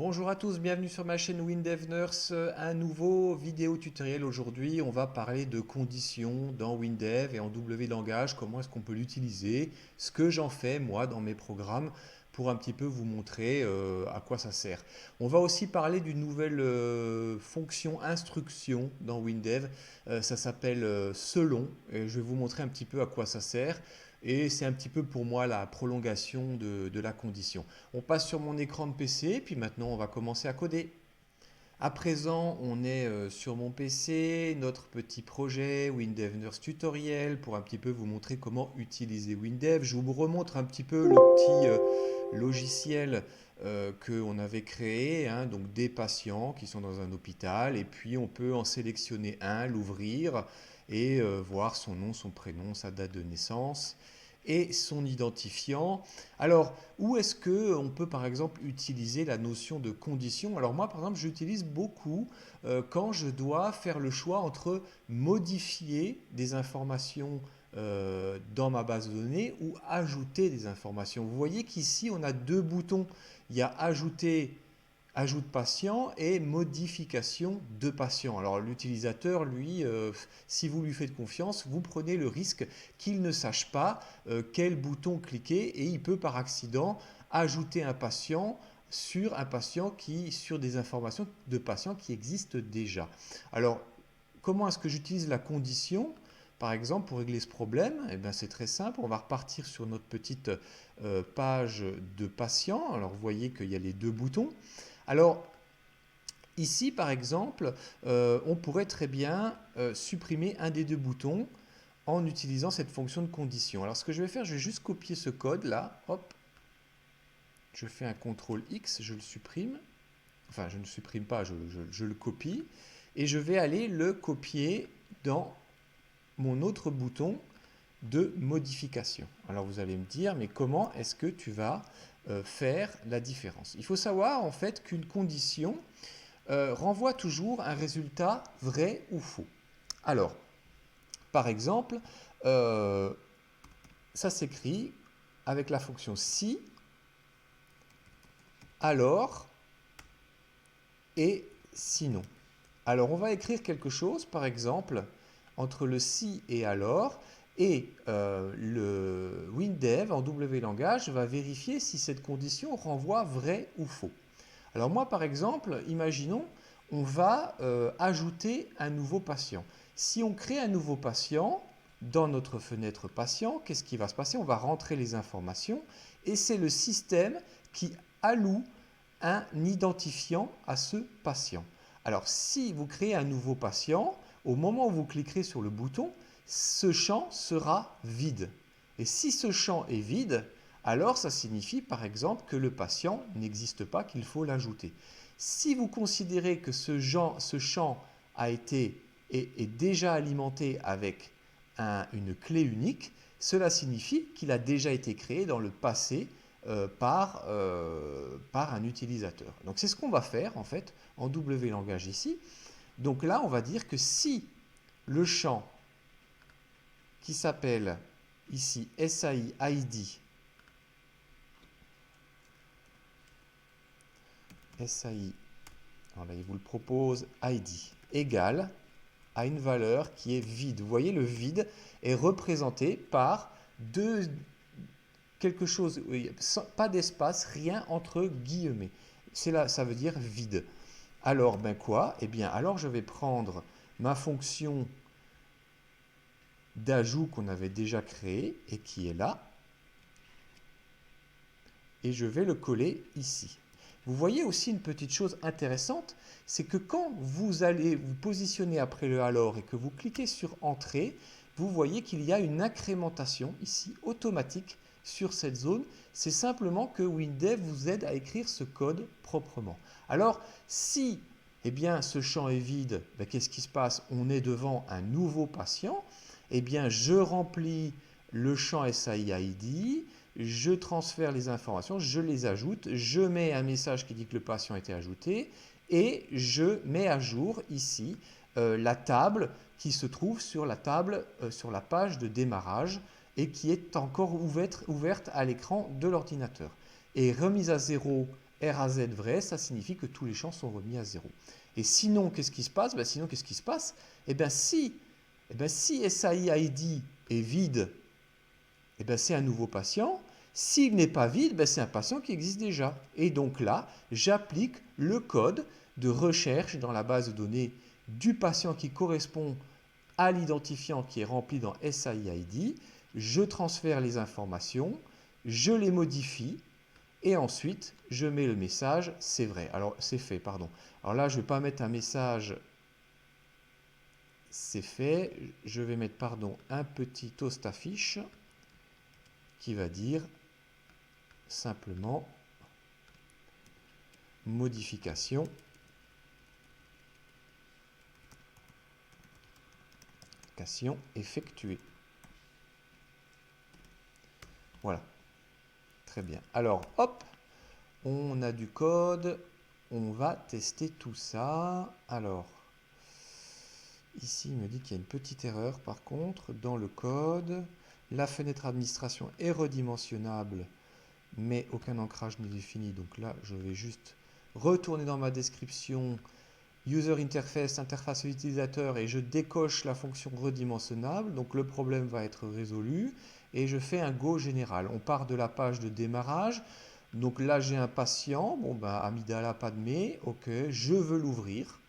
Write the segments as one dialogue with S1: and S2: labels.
S1: Bonjour à tous, bienvenue sur ma chaîne WinDev Nurse, un nouveau vidéo tutoriel aujourd'hui. On va parler de conditions dans WinDev et en W langage, comment est-ce qu'on peut l'utiliser, ce que j'en fais moi dans mes programmes pour un petit peu vous montrer à quoi ça sert. On va aussi parler d'une nouvelle fonction instruction dans WinDev, ça s'appelle selon et je vais vous montrer un petit peu à quoi ça sert. Et c'est un petit peu pour moi la prolongation de la condition. On passe sur mon écran de PC, puis maintenant on va commencer à coder. À présent, on est sur mon PC, notre petit projet WinDev Nurse Tutoriel pour un petit peu vous montrer comment utiliser WinDev. Je vous remontre un petit peu le petit logiciel qu'on avait créé, hein, donc des patients qui sont dans un hôpital, et puis on peut en sélectionner un, l'ouvrir et voir son nom, son prénom, sa date de naissance et son identifiant. Alors, où est-ce que on peut par exemple utiliser la notion de condition? Alors moi, par exemple, j'utilise beaucoup quand je dois faire le choix entre modifier des informations dans ma base de données ou ajouter des informations. Vous voyez qu'ici, on a deux boutons. Il y a ajouter ajout de patient et modification de patient. Alors l'utilisateur, lui, si vous lui faites confiance, vous prenez le risque qu'il ne sache pas quel bouton cliquer et il peut par accident ajouter un patient sur des informations de patients qui existent déjà. Alors, comment est-ce que j'utilise la condition? Par exemple, pour régler ce problème, eh bien, c'est très simple. On va repartir sur notre petite page de patient. Alors, vous voyez qu'il y a les deux boutons. Alors, ici, par exemple, on pourrait très bien supprimer un des deux boutons en utilisant cette fonction de condition. Alors, ce que je vais faire, je vais juste copier ce code-là. Hop, je fais un CTRL X, je le supprime. Enfin, je ne le supprime pas, je le copie. Et je vais aller le copier dans mon autre bouton de modification. Alors, vous allez me dire, mais comment est-ce que tu vas faire la différence? Il faut savoir en fait qu'une condition renvoie toujours un résultat vrai ou faux. Alors, par exemple, euh, ça s'écrit avec la fonction si, alors et sinon. Alors, on va écrire quelque chose, par exemple, entre le si et alors, et le WinDev en W langage va vérifier si cette condition renvoie vrai ou faux. Alors moi, par exemple, imaginons, on va ajouter un nouveau patient. Si on crée un nouveau patient, dans notre fenêtre patient, qu'est-ce qui va se passer? On va rentrer les informations et c'est le système qui alloue un identifiant à ce patient. Alors si vous créez un nouveau patient, au moment où vous cliquerez sur le bouton, ce champ sera vide. Et si ce champ est vide, alors ça signifie par exemple que le patient n'existe pas, qu'il faut l'ajouter. Si vous considérez que ce champ a été est déjà alimenté avec une clé unique, cela signifie qu'il a déjà été créé dans le passé par un utilisateur. Donc c'est ce qu'on va faire en fait en W langage ici. Donc là on va dire que si le champ qui s'appelle ici SAI ID SAI, alors là, il vous le propose ID égale à une valeur qui est vide. Vous voyez, le vide est représenté par quelque chose, pas d'espace, rien entre guillemets. C'est là, ça veut dire vide. Alors, ben quoi? Eh bien, alors je vais prendre ma fonction d'ajout qu'on avait déjà créée et qui est là, et je vais le coller ici. Vous voyez aussi une petite chose intéressante, c'est que quand vous allez vous positionner après le alors et que vous cliquez sur Entrée, vous voyez qu'il y a une incrémentation ici automatique sur cette zone. C'est simplement que WinDev vous aide à écrire ce code proprement. Alors, si eh bien, ce champ est vide, ben, qu'est-ce qui se passe? On est devant un nouveau patient. Eh bien, je remplis le champ SAIID, je transfère les informations, je les ajoute, je mets un message qui dit que le patient a été ajouté et je mets à jour ici la table qui se trouve sur la table, sur la page de démarrage et qui est encore ouverte à l'écran de l'ordinateur. Et remise à zéro R à Z vrai, ça signifie que tous les champs sont remis à 0. Et sinon, qu'est-ce qui se passe? Ben, sinon, qu'est-ce qui se passe? Eh bien, si SAI ID est vide, eh ben, c'est un nouveau patient. S'il n'est pas vide, ben, c'est un patient qui existe déjà. Et donc là, j'applique le code de recherche dans la base de données du patient qui correspond à l'identifiant qui est rempli dans SAIID. Je transfère les informations, je les modifie et ensuite je mets le message c'est vrai. Alors c'est fait, pardon. Alors là, je ne vais pas mettre un message c'est fait. Je vais mettre, pardon, un petit toast affiche qui va dire simplement modification effectuée. Voilà, très bien. Alors, hop, on a du code, on va tester tout ça. Alors, ici, il me dit qu'il y a une petite erreur par contre dans le code. La fenêtre administration est redimensionnable, mais aucun ancrage n'est défini. Donc là, je vais juste retourner dans ma description User Interface, interface utilisateur, et je décoche la fonction redimensionnable. Donc le problème va être résolu et je fais un Go général. On part de la page de démarrage. Donc là, j'ai un patient. Bon, ben, Amygdala, pas de mais. Ok, je veux l'ouvrir.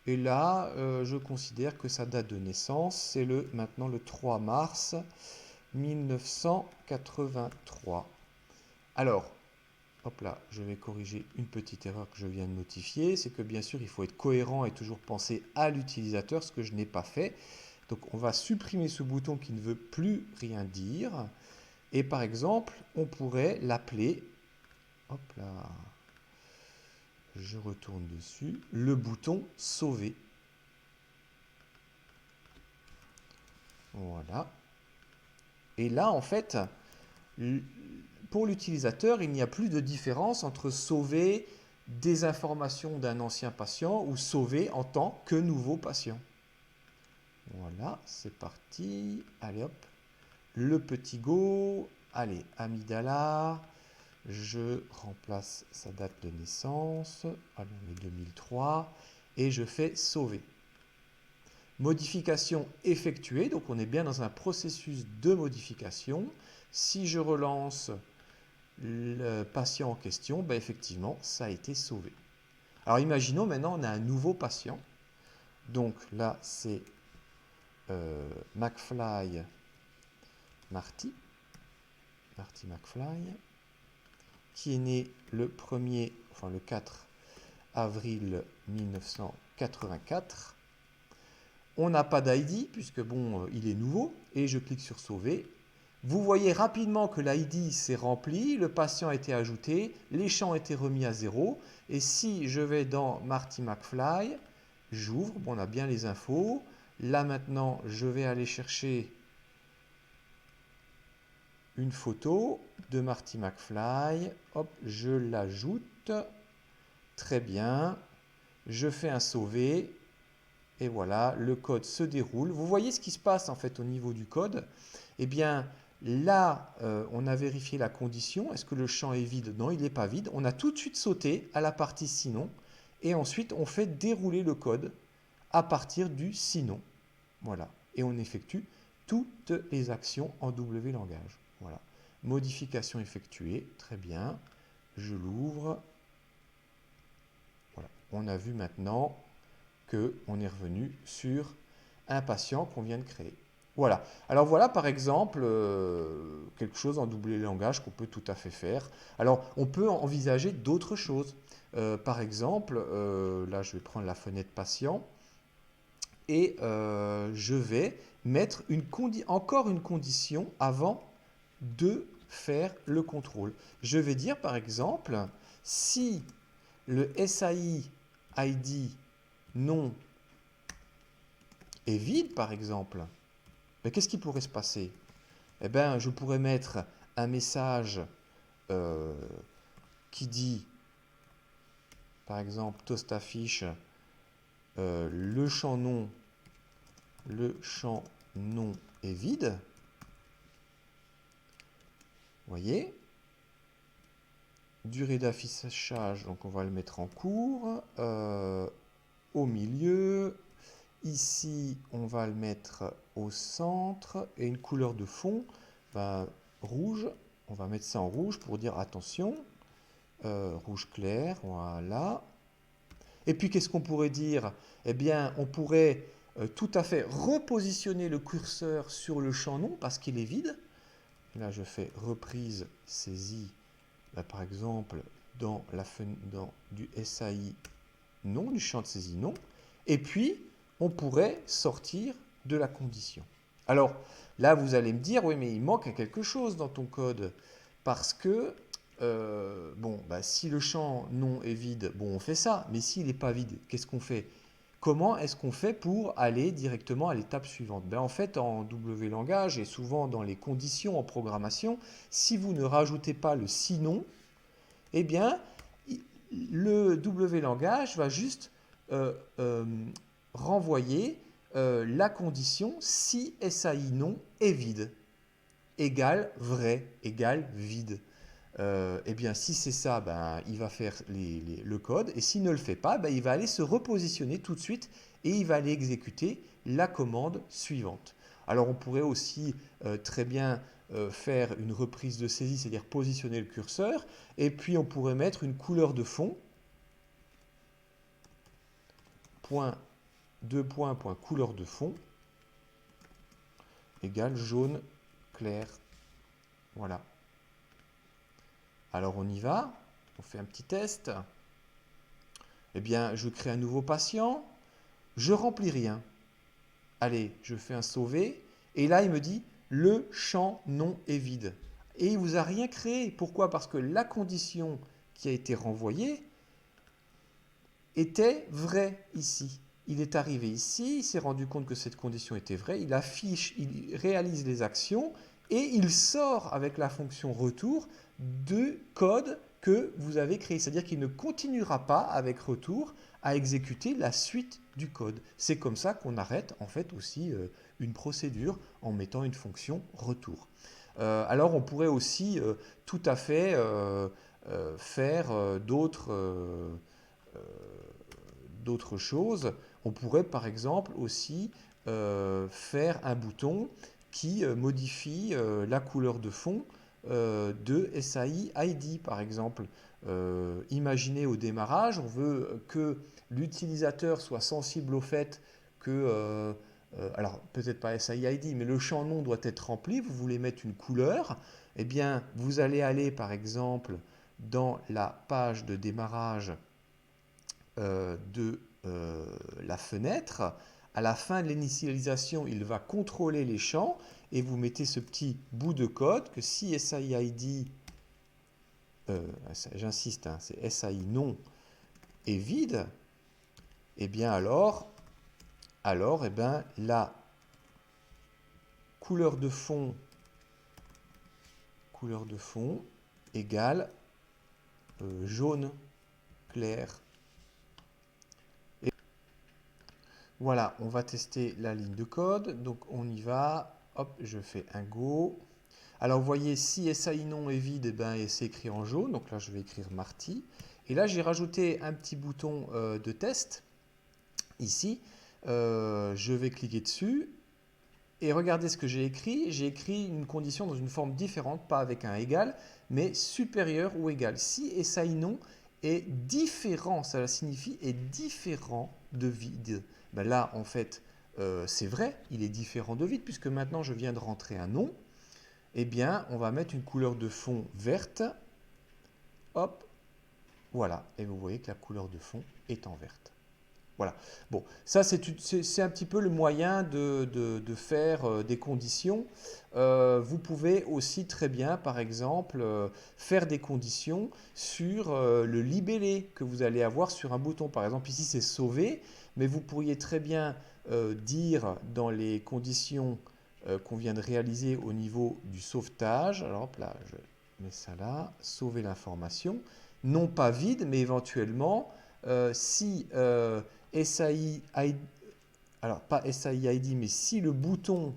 S1: Et là, je considère que sa date de naissance, c'est maintenant le 3 mars 1983. Alors, hop là, je vais corriger une petite erreur que je viens de notifier. C'est que bien sûr, il faut être cohérent et toujours penser à l'utilisateur, ce que je n'ai pas fait. Donc, on va supprimer ce bouton qui ne veut plus rien dire. Et par exemple, on pourrait l'appeler, hop là, je retourne dessus, le bouton sauver. Voilà. Et là, en fait, pour l'utilisateur, il n'y a plus de différence entre sauver des informations d'un ancien patient ou sauver en tant que nouveau patient. Voilà, c'est parti. Allez hop, le petit go. Allez, Amygdala. Je remplace sa date de naissance. Allez, on met 2003. Et je fais sauver. Modification effectuée. Donc on est bien dans un processus de modification. Si je relance le patient en question, ben effectivement, ça a été sauvé. Alors imaginons maintenant, on a un nouveau patient. Donc là, c'est McFly Marty McFly, qui est né le 4 avril 1984. On n'a pas d'ID, puisque bon, il est nouveau, et je clique sur sauver. Vous voyez rapidement que l'ID s'est rempli, le patient a été ajouté, les champs ont été remis à 0. Et si je vais dans Marty McFly, j'ouvre, bon, on a bien les infos. Là maintenant, je vais aller chercher une photo de Marty McFly. Hop, je l'ajoute. Très bien. Je fais un sauver. Et voilà, le code se déroule. Vous voyez ce qui se passe en fait au niveau du code? Eh bien, là, on a vérifié la condition. Est-ce que le champ est vide? Non, il n'est pas vide. On a tout de suite sauté à la partie sinon. Et ensuite, on fait dérouler le code à partir du sinon. Voilà. Et on effectue toutes les actions en W langage. Voilà. Modification effectuée. Très bien. Je l'ouvre. Voilà. On a vu maintenant qu'on est revenu sur un patient qu'on vient de créer. Voilà. Alors voilà par exemple quelque chose en double langage qu'on peut tout à fait faire. Alors on peut envisager d'autres choses. Par exemple, là je vais prendre la fenêtre patient et je vais mettre encore une condition avant de faire le contrôle. Je vais dire par exemple si le SAI ID non est vide, par exemple, mais qu'est-ce qui pourrait se passer? Eh bien, je pourrais mettre un message qui dit, par exemple, toast affiche, le champ non est vide. Vous voyez? Durée d'affichage, donc on va le mettre en cours. Au milieu. Ici, on va le mettre au centre. Et une couleur de fond, ben, rouge. On va mettre ça en rouge pour dire attention. Rouge clair, voilà. Et puis, qu'est-ce qu'on pourrait dire? Eh bien, on pourrait tout à fait repositionner le curseur sur le champ non parce qu'il est vide. Là, je fais reprise, saisie, là, par exemple, dans du SAI non, du champ de saisie non. Et puis, on pourrait sortir de la condition. Alors, là, vous allez me dire, oui, mais il manque quelque chose dans ton code. Parce que, bon, bah, si le champ non est vide, bon, on fait ça. Mais s'il n'est pas vide, qu'est-ce qu'on fait? Comment est-ce qu'on fait pour aller directement à l'étape suivante? Ben, en fait, en W langage et souvent dans les conditions en programmation, si vous ne rajoutez pas le sinon, eh bien, le W langage va juste euh, euh, renvoyer la condition si SAI non est vide, égale vrai, égale vide. Eh bien, si c'est ça, ben, il va faire le code, et s'il ne le fait pas, ben, il va aller se repositionner tout de suite et il va aller exécuter la commande suivante. Alors, on pourrait aussi très bien faire une reprise de saisie, c'est-à-dire positionner le curseur, et puis on pourrait mettre une couleur de fond, point, deux points, point, couleur de fond, égale jaune clair. Voilà. Alors on y va, on fait un petit test. Eh bien, je crée un nouveau patient, je remplis rien. Allez, je fais un sauver, et là il me dit le champ non est vide. Et il vous a rien créé. Pourquoi? Parce que la condition qui a été renvoyée était vraie ici. Il est arrivé ici, il s'est rendu compte que cette condition était vraie, il affiche, il réalise les actions et il sort avec la fonction retour de code que vous avez créé. C'est-à-dire qu'il ne continuera pas avec retour à exécuter la suite du code. C'est comme ça qu'on arrête en fait aussi une procédure en mettant une fonction retour. Alors on pourrait aussi tout à fait faire d'autres choses. On pourrait par exemple aussi faire un bouton qui modifie la couleur de fond de SAI ID par exemple. Imaginez au démarrage, on veut que l'utilisateur soit sensible au fait que, alors peut-être pas SAI ID, mais le champ nom doit être rempli, vous voulez mettre une couleur, eh bien vous allez aller par exemple dans la page de démarrage de la fenêtre. À la fin de l'initialisation, il va contrôler les champs et vous mettez ce petit bout de code que si SAID, j'insiste, hein, c'est SAI non est vide, et bien alors eh ben, la couleur de fond égale jaune clair. Voilà, on va tester la ligne de code. Donc on y va. Hop, je fais un go. Alors vous voyez, si SAI non est vide, eh ben, c'est écrit en jaune. Donc là, je vais écrire Marty. Et là, j'ai rajouté un petit bouton de test. Ici, je vais cliquer dessus. Et regardez ce que j'ai écrit. J'ai écrit une condition dans une forme différente, pas avec un égal, mais supérieur ou égal. Si SAI non est différent, ça signifie est différent de vide. Ben là, en fait, c'est vrai, il est différent de vide, puisque maintenant je viens de rentrer un nom. Eh bien, on va mettre une couleur de fond verte. Hop, voilà. Et vous voyez que la couleur de fond est en verte. Voilà. Bon, ça c'est un petit peu le moyen de faire des conditions. Vous pouvez aussi très bien, par exemple, faire des conditions sur le libellé que vous allez avoir sur un bouton. Par exemple, ici c'est sauver, mais vous pourriez très bien dire dans les conditions qu'on vient de réaliser au niveau du sauvetage. Alors hop, là, je mets ça là, sauver l'information. Non pas vide, mais éventuellement, si SAI ID, alors pas SAI ID, mais si le bouton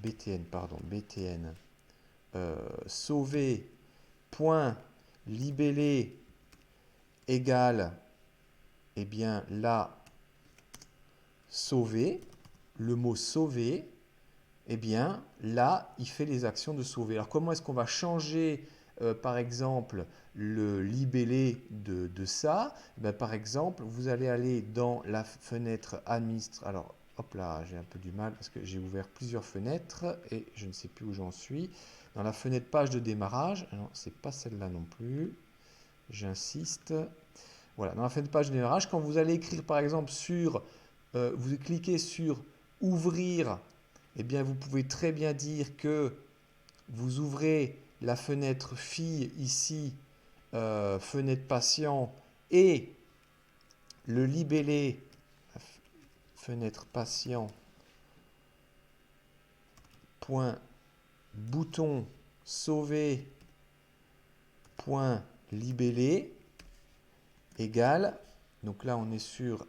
S1: btn, pardon, btn, sauver, point, libellé, égale, eh bien là, sauver, le mot sauver, eh bien là, il fait les actions de sauver. Alors comment est-ce qu'on va changer, par exemple, le libellé de ça? Par exemple, vous allez aller dans la fenêtre administre. Alors, hop là, j'ai un peu du mal parce que j'ai ouvert plusieurs fenêtres et je ne sais plus où j'en suis. Dans la fenêtre page de démarrage, non, c'est pas celle-là non plus. J'insiste. Voilà, dans la fenêtre page de démarrage, quand vous allez écrire par exemple sur, vous cliquez sur ouvrir, eh bien vous pouvez très bien dire que vous ouvrez la fenêtre fille ici, fenêtre patient, et le libellé, fenêtre patient, point bouton sauver, point libellé, égale, donc là on est sur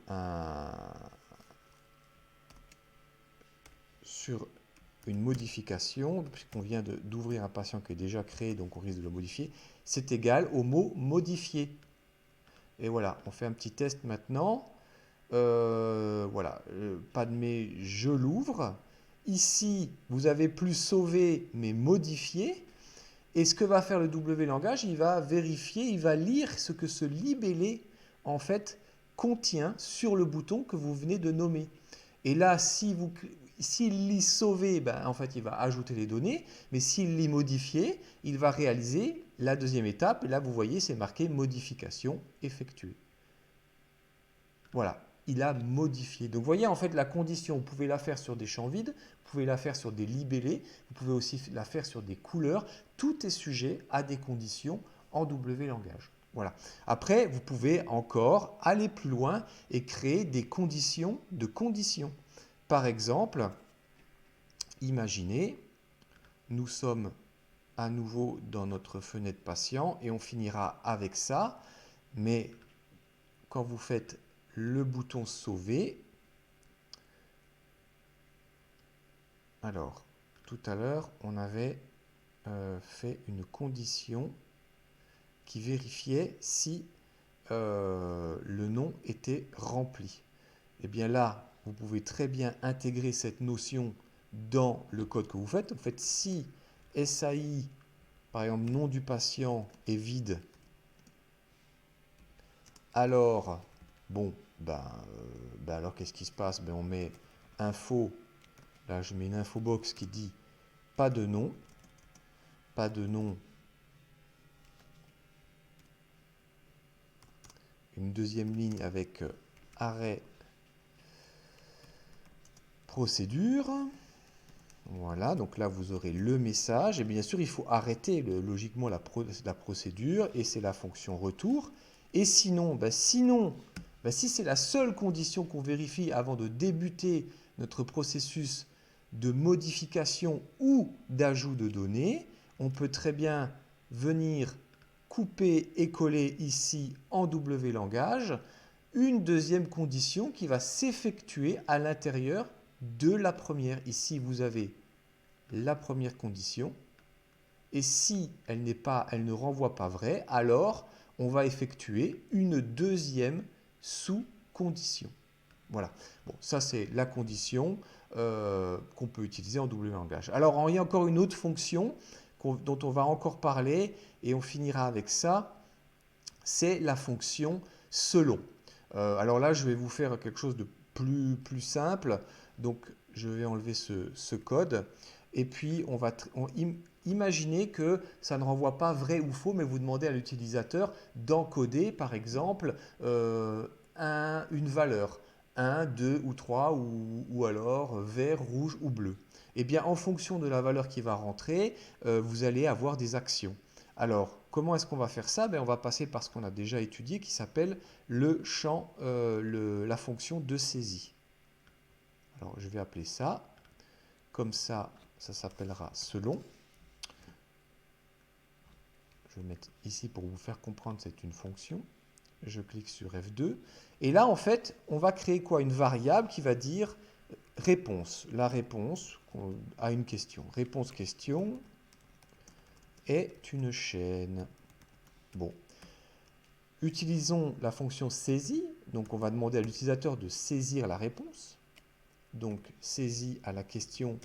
S1: une modification, puisqu'on vient d'ouvrir un patient qui est déjà créé, donc on risque de le modifier, c'est égal au mot modifier. Et voilà, on fait un petit test maintenant. Voilà, pas de mais, je l'ouvre. Ici, vous avez plus sauvé, mais modifié. Et ce que va faire le W langage, il va vérifier, il va lire ce que ce libellé, en fait, contient sur le bouton que vous venez de nommer. Et là, s'il lit sauver, ben, en fait, il va ajouter les données. Mais s'il lit modifier, il va réaliser la deuxième étape. Et là, vous voyez, c'est marqué modification effectuée. Voilà, il a modifié. Donc, vous voyez, en fait, la condition, vous pouvez la faire sur des champs vides, vous pouvez la faire sur des libellés, vous pouvez aussi la faire sur des couleurs. Tout est sujet à des conditions en W langage. Voilà. Après, vous pouvez encore aller plus loin et créer des conditions de conditions. Par exemple, imaginez, nous sommes à nouveau dans notre fenêtre patient et on finira avec ça, mais quand vous faites le bouton sauver, alors tout à l'heure on avait fait une condition qui vérifiait si le nom était rempli. Et bien là, vous pouvez très bien intégrer cette notion dans le code que vous faites. En fait, si SAI, par exemple, nom du patient est vide, alors, bon, alors qu'est-ce qui se passe? On met info, là je mets une infobox qui dit pas de nom, une deuxième ligne avec arrêt procédure. Voilà, donc là vous aurez le message et bien sûr il faut arrêter logiquement la procédure et c'est la fonction retour. Et sinon, si c'est la seule condition qu'on vérifie avant de débuter notre processus de modification ou d'ajout de données, on peut très bien venir couper et coller ici en W langage une deuxième condition qui va s'effectuer à l'intérieur de la première. Ici, vous avez la première condition. Et si elle ne renvoie pas vrai, alors on va effectuer une deuxième sous-condition. Voilà. Bon, ça c'est la condition qu'on peut utiliser en W langage. Alors, il y a encore une autre fonction dont on va encore parler et on finira avec ça. C'est la fonction selon. Alors là, je vais vous faire quelque chose de plus simple. Donc, je vais enlever ce code. Et puis, on va imaginer que ça ne renvoie pas vrai ou faux, mais vous demandez à l'utilisateur d'encoder, par exemple, une valeur. 1, 2 ou 3, ou alors vert, rouge ou bleu. Eh bien, en fonction de la valeur qui va rentrer, vous allez avoir des actions. Alors, comment est-ce qu'on va faire ça? On va passer par ce qu'on a déjà étudié qui s'appelle le champ, la fonction de saisie. Alors, je vais appeler ça. Comme ça s'appellera selon. Je vais mettre ici pour vous faire comprendre, c'est une fonction. Je clique sur F2. Et là, en fait, on va créer quoi? Une variable qui va dire réponse. La réponse à une question. Réponse question est une chaîne. Bon. Utilisons la fonction saisie. Donc, on va demander à l'utilisateur de saisir la réponse. Donc, saisie à la question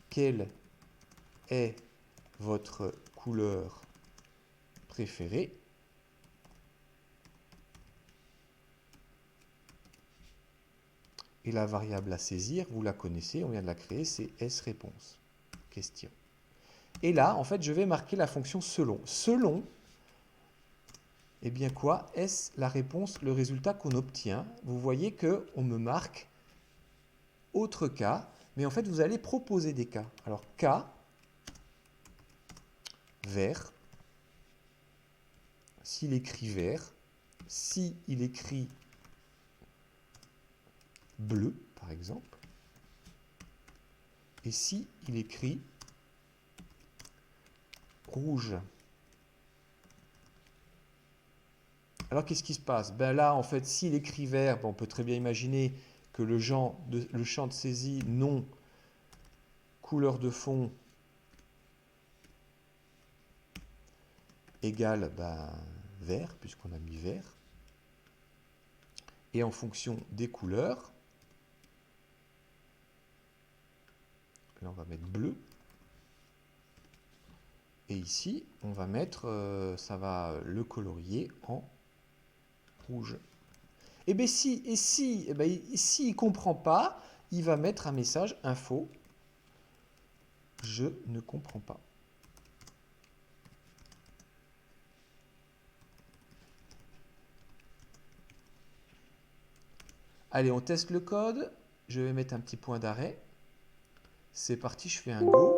S1: quelle est votre couleur préférée. Et la variable à saisir, vous la connaissez, on vient de la créer, c'est sRéponse. Question. Et là, en fait, je vais marquer la fonction selon. Selon, eh bien quoi? Est-ce la réponse, le résultat qu'on obtient? Vous voyez qu'on me marque autre cas, mais en fait, vous allez proposer des cas. Alors, cas, vert, s'il écrit vert, s'il écrit bleu, par exemple, et si il écrit rouge. Alors, qu'est-ce qui se passe? Ben là, en fait, s'il écrit vert, ben, on peut très bien imaginer que le champ de saisie non couleur de fond égale ben, vert, puisqu'on a mis vert. Et en fonction des couleurs, là, on va mettre bleu. Et ici, on va mettre, ça va le colorier en rouge. Et bien si il ne comprend pas, il va mettre un message info. Je ne comprends pas. Allez, on teste le code. Je vais mettre un petit point d'arrêt. C'est parti, je fais un go.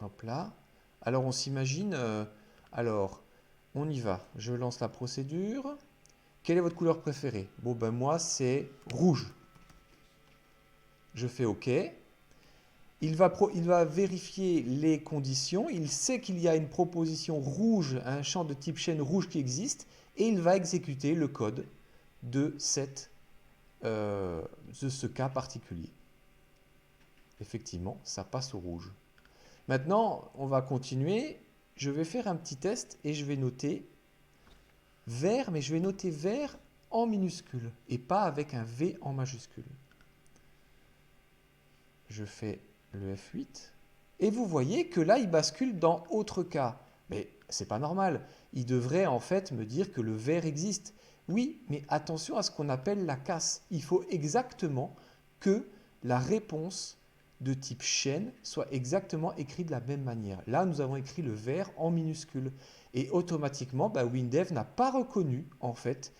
S1: Hop là. Alors, on s'imagine... alors, on y va. Je lance la procédure. Quelle est votre couleur préférée? Bon, ben moi, c'est rouge. Je fais OK. Il va vérifier les conditions. Il sait qu'il y a une proposition rouge, un champ de type chaîne rouge qui existe. Et il va exécuter le code de ce cas particulier. Effectivement, ça passe au rouge. Maintenant, on va continuer. Je vais faire un petit test et je vais noter vert, mais je vais noter vert en minuscule et pas avec un V en majuscule. Je fais le F8 et vous voyez que là, il bascule dans autre cas. Mais c'est pas normal. Il devrait en fait me dire que le vert existe. Oui, mais attention à ce qu'on appelle la casse. Il faut exactement que la réponse de type chaîne soit exactement écrite de la même manière. Là, nous avons écrit le vert en minuscule. Et automatiquement, WinDev n'a pas reconnu en fait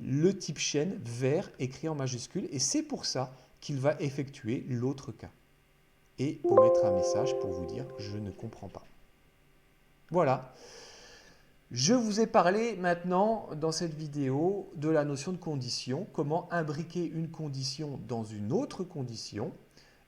S1: le type chaîne vert écrit en majuscule. Et c'est pour ça qu'il va effectuer l'autre cas. Et vous mettre un message pour vous dire « je ne comprends pas ». Voilà. Je vous ai parlé maintenant dans cette vidéo de la notion de condition, comment imbriquer une condition dans une autre condition.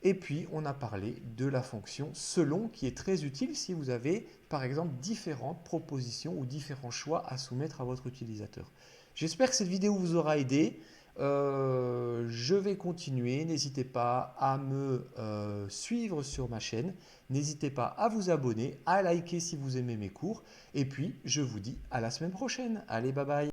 S1: Et puis, on a parlé de la fonction selon qui est très utile si vous avez, par exemple, différentes propositions ou différents choix à soumettre à votre utilisateur. J'espère que cette vidéo vous aura aidé. Je vais continuer. N'hésitez pas à me suivre sur ma chaîne. N'hésitez pas à vous abonner, à liker si vous aimez mes cours. Et puis, je vous dis à la semaine prochaine. Allez, bye bye.